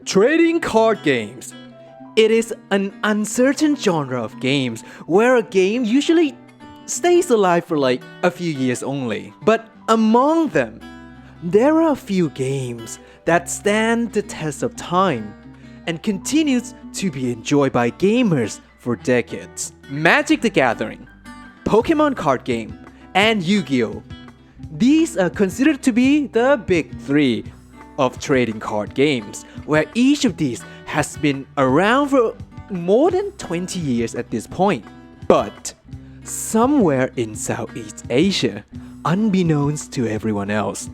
Trading card games. It is an uncertain genre of games where a game usually stays alive for like a few years only. But among them, there are a few games that stand the test of time and continues to be enjoyed by gamers for decades. Magic the Gathering, Pokemon card game, and Yu-Gi-Oh! These are considered to be the big three of trading card games, where each of these has been around for more than 20 years at this point. But somewhere in Southeast Asia, unbeknownst to everyone else,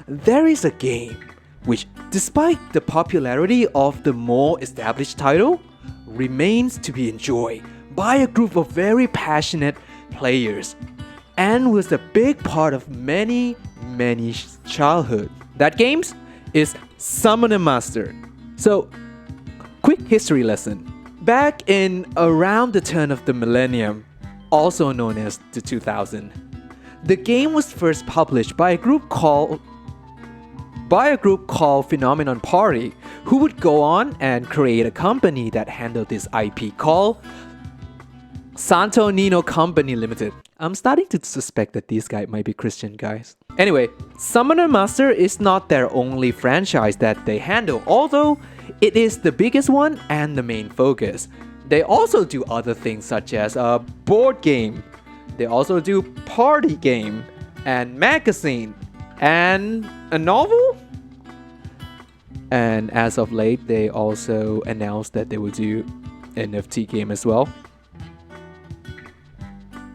there is a game which, despite the popularity of the more established title, remains to be enjoyed by a group of very passionate players and was a big part of many childhood. That game is Summoner Master. So, quick history lesson. Back in around the turn of the millennium, also known as the 2000, the game was first published by a group called Phenomenon Party, who would go on and create a company that handled this IP called Santo Nino Company Limited. I'm starting to suspect that these guys might be Christian guys. Anyway, Summoner Master is not their only franchise that they handle, although it is the biggest one and the main focus. They also do other things such as a board game. They also do party game and magazine and a novel. And as of late, they also announced that they will do NFT game as well.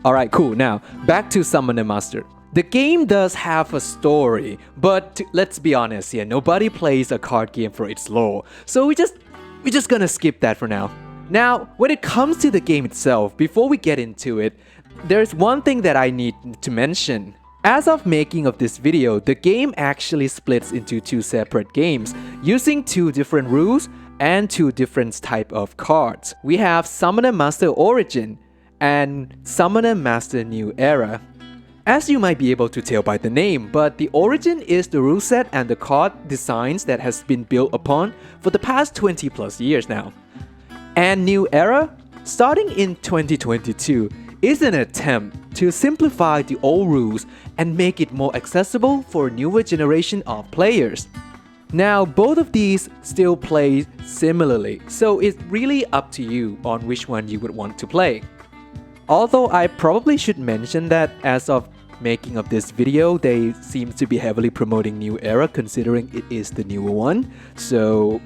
Alright, cool. Now, back to Summoner Master. The game does have a story, but let's be honest here, nobody plays a card game for its lore. So we're just gonna skip that for now. Now, when it comes to the game itself, before we get into it, there's one thing that I need to mention. As of making of this video, the game actually splits into two separate games, using two different rules and two different type of cards. We have Summoner Master Origin and Summoner Master New Era. As you might be able to tell by the name, but the Origin is the rule set and the card designs that has been built upon for the past 20 plus years now. And New Era, starting in 2022, is an attempt to simplify the old rules and make it more accessible for a newer generation of players. Now, both of these still play similarly, so it's really up to you on which one you would want to play. Although I probably should mention that as of making of this video, they seem to be heavily promoting New Era considering it is the newer one, so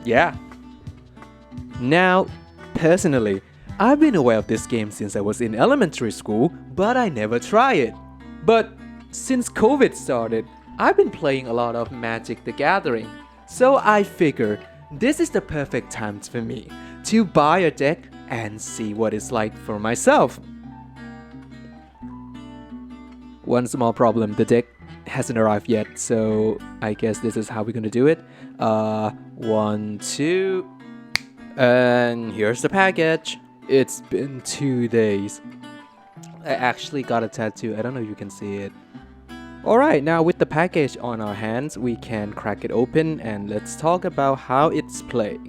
yeah. Now, personally, I've been aware of this game since I was in elementary school, but I never tried it. But since COVID started, I've been playing a lot of Magic the Gathering, so I figured this is the perfect time for me to buy a deck and see what it's like for myself. One small problem, the deck hasn't arrived yet, so I guess this is how we're gonna do it. 1, 2, and here's the package. It's been 2 days. I actually got a tattoo, I don't know if you can see it. Alright, now with the package on our hands, we can crack it open and let's talk about how it's played.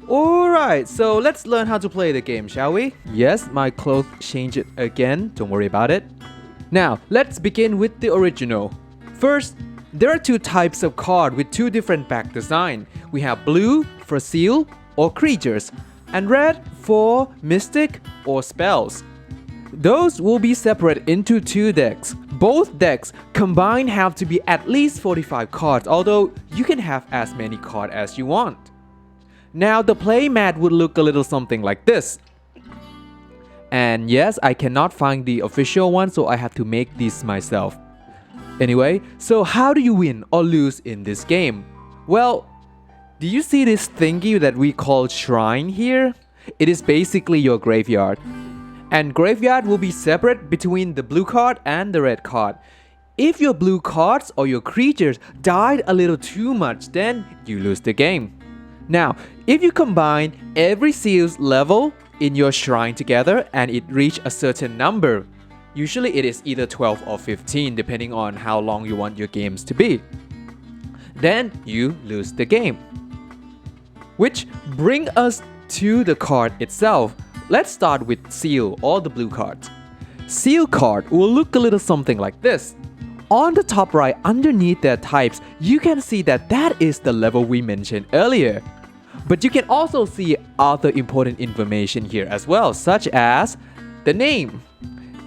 Alright, so let's learn how to play the game, shall we? Yes, my clothes changed it again, don't worry about it. Now, let's begin with the original. First, there are two types of card with two different back design. We have blue for seal or creatures, and red for mystic or spells. Those will be separated into two decks. Both decks combined have to be at least 45 cards, although you can have as many cards as you want. Now the playmat would look a little something like this. And yes, I cannot find the official one, so I have to make these myself. Anyway, so how do you win or lose in this game? Well, do you see this thingy that we call shrine here? It is basically your graveyard. And graveyard will be separate between the blue card and the red card. If your blue cards or your creatures died a little too much, then you lose the game. Now, if you combine every seal's level in your shrine together and it reach a certain number, usually it is either 12 or 15 depending on how long you want your games to be, then you lose the game. Which bring us to the card itself. Let's start with seal or the blue cards. Seal card will look a little something like this. On the top right underneath their types, you can see that is the level we mentioned earlier. But you can also see other important information here as well, such as the name.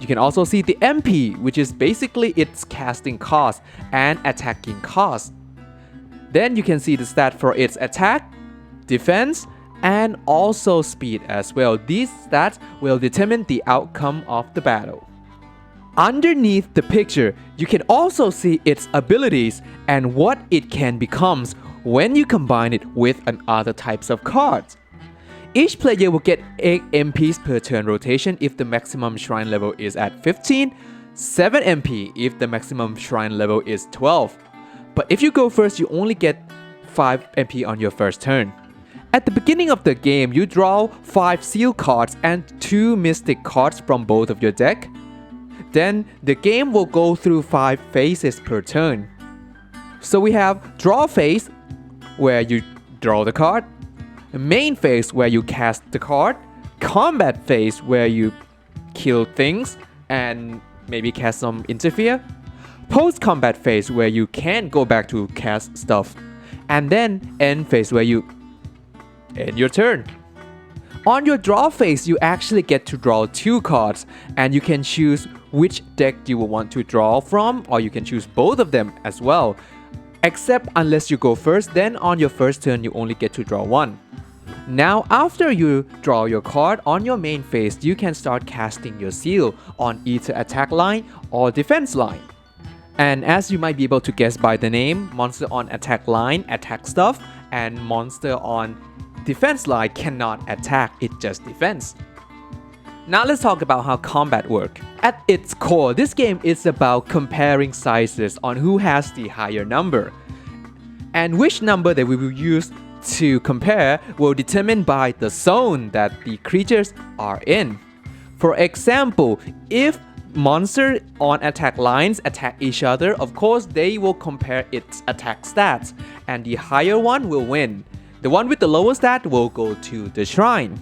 You can also see the MP, which is basically its casting cost and attacking cost. Then you can see the stat for its attack, defense, and also speed as well. These stats will determine the outcome of the battle. Underneath the picture, you can also see its abilities and what it can become when you combine it with other types of cards. Each player will get 8 MPs per turn rotation if the maximum shrine level is at 15, 7 MP if the maximum shrine level is 12. But if you go first, you only get 5 MP on your first turn. At the beginning of the game, you draw 5 seal cards and 2 mystic cards from both of your deck. Then the game will go through 5 phases per turn. So we have draw phase, where you draw the card, main phase where you cast the card, combat phase where you kill things and maybe cast some interfere, post-combat phase where you can go back to cast stuff, and then end phase where you end your turn. On your draw phase, you actually get to draw 2 cards and you can choose which deck you will want to draw from, or you can choose both of them as well. Except unless you go first, then on your first turn you only get to draw 1. Now after you draw your card on your main phase, you can start casting your seal on either attack line or defense line. And as you might be able to guess by the name, monster on attack line attack stuff, and monster on defense line cannot attack, it just defends. Now let's talk about how combat works. At its core, this game is about comparing sizes on who has the higher number. And which number that we will use to compare will determine by the zone that the creatures are in. For example, if monsters on attack lines attack each other, of course they will compare its attack stats, and the higher one will win. The one with the lower stat will go to the shrine.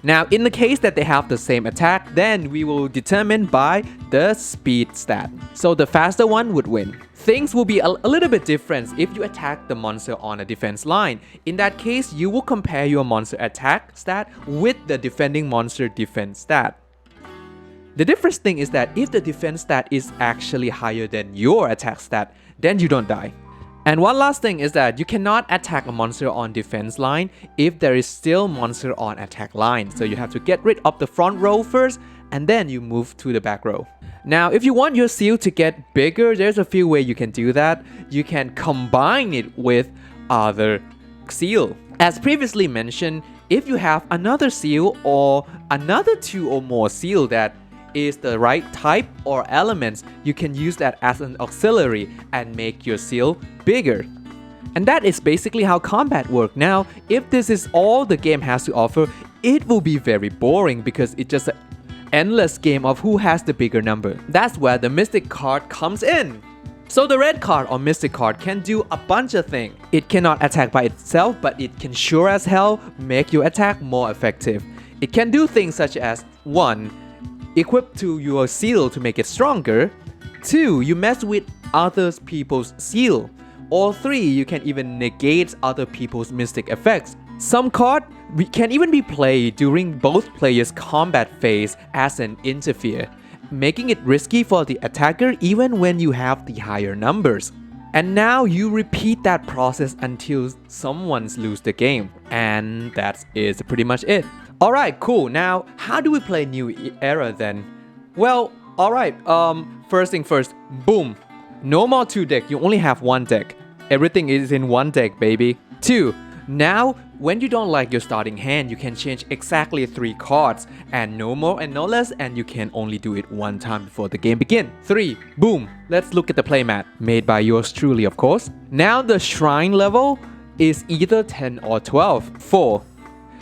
Now, in the case that they have the same attack, then we will determine by the speed stat. So the faster one would win. Things will be a little bit different if you attack the monster on a defense line. In that case, you will compare your monster attack stat with the defending monster defense stat. The difference thing is that if the defense stat is actually higher than your attack stat, then you don't die. And one last thing is that you cannot attack a monster on defense line if there is still monster on attack line. So you have to get rid of the front row first and then you move to the back row. Now, if you want your seal to get bigger, there's a few ways you can do that. You can combine it with other seal. As previously mentioned, if you have another seal or another 2 or more seal that is the right type or elements, you can use that as an auxiliary and make your seal bigger. And that is basically how combat works. Now, if this is all the game has to offer, it will be very boring because it's just an endless game of who has the bigger number. That's where the mystic card comes in. So the red card or mystic card can do a bunch of things. It cannot attack by itself, but it can sure as hell make your attack more effective. It can do things such as 1. Equip to your seal to make it stronger. 2. You mess with other people's seal. Or 3. You can even negate other people's mystic effects. Some card can even be played during both players' combat phase as an interfere, making it risky for the attacker even when you have the higher numbers. And now you repeat that process until someone's lose the game. And that is pretty much it. Alright, cool. Now, how do we play New Era then? Well, alright, first thing first, boom. No more 2 deck, you only have 1 deck. Everything is in 1 deck, baby. 2. Now, when you don't like your starting hand, you can change exactly 3 cards, and no more and no less, and you can only do it 1 time before the game begins. 3. Boom. Let's look at the playmat, made by yours truly, of course. Now the shrine level is either 10 or 12. 4.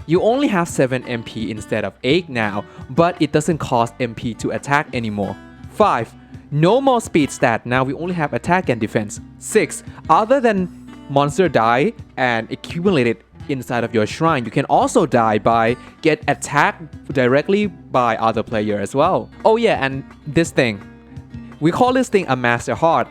You only have 7 MP instead of 8 now, but it doesn't cost MP to attack anymore. 5. No more speed stat, now we only have attack and defense. 6. Other than monster die and accumulate it inside of your shrine, you can also die by get attacked directly by other player as well. Oh yeah, and this thing, we call this thing a Master Heart.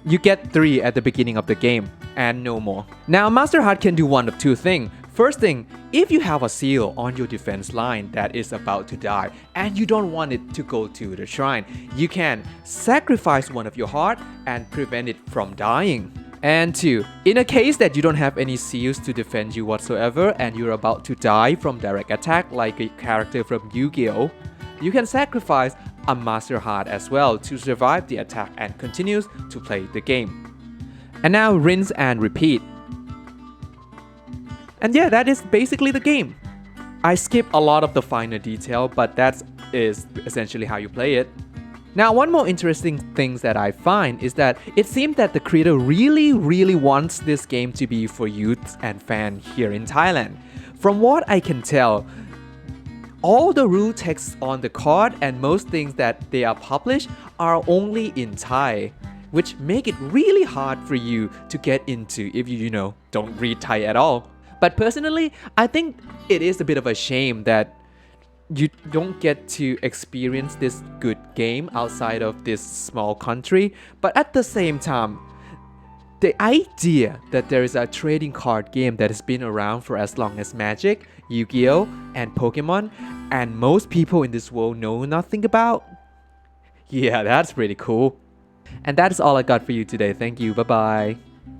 You get 3 at the beginning of the game and no more. Now Master Heart can do one of 2 things. First thing, if you have a seal on your defense line that is about to die and you don't want it to go to the shrine, you can sacrifice one of your heart and prevent it from dying. And 2, in a case that you don't have any seals to defend you whatsoever and you're about to die from direct attack like a character from Yu-Gi-Oh!, you can sacrifice a Master Heart as well to survive the attack and continues to play the game. And now rinse and repeat. And yeah, that is basically the game. I skip a lot of the finer detail, but that is essentially how you play it. Now, one more interesting thing that I find is that it seems that the creator really wants this game to be for youths and fans here in Thailand. From what I can tell, all the rule texts on the card and most things that they are published are only in Thai, which make it really hard for you to get into if you don't read Thai at all. But personally, I think it is a bit of a shame that you don't get to experience this good game outside of this small country. But at the same time, the idea that there is a trading card game that has been around for as long as Magic, Yu-Gi-Oh! And Pokemon, and most people in this world know nothing about, yeah, that's pretty cool. And that is all I got for you today. Thank you. Bye bye.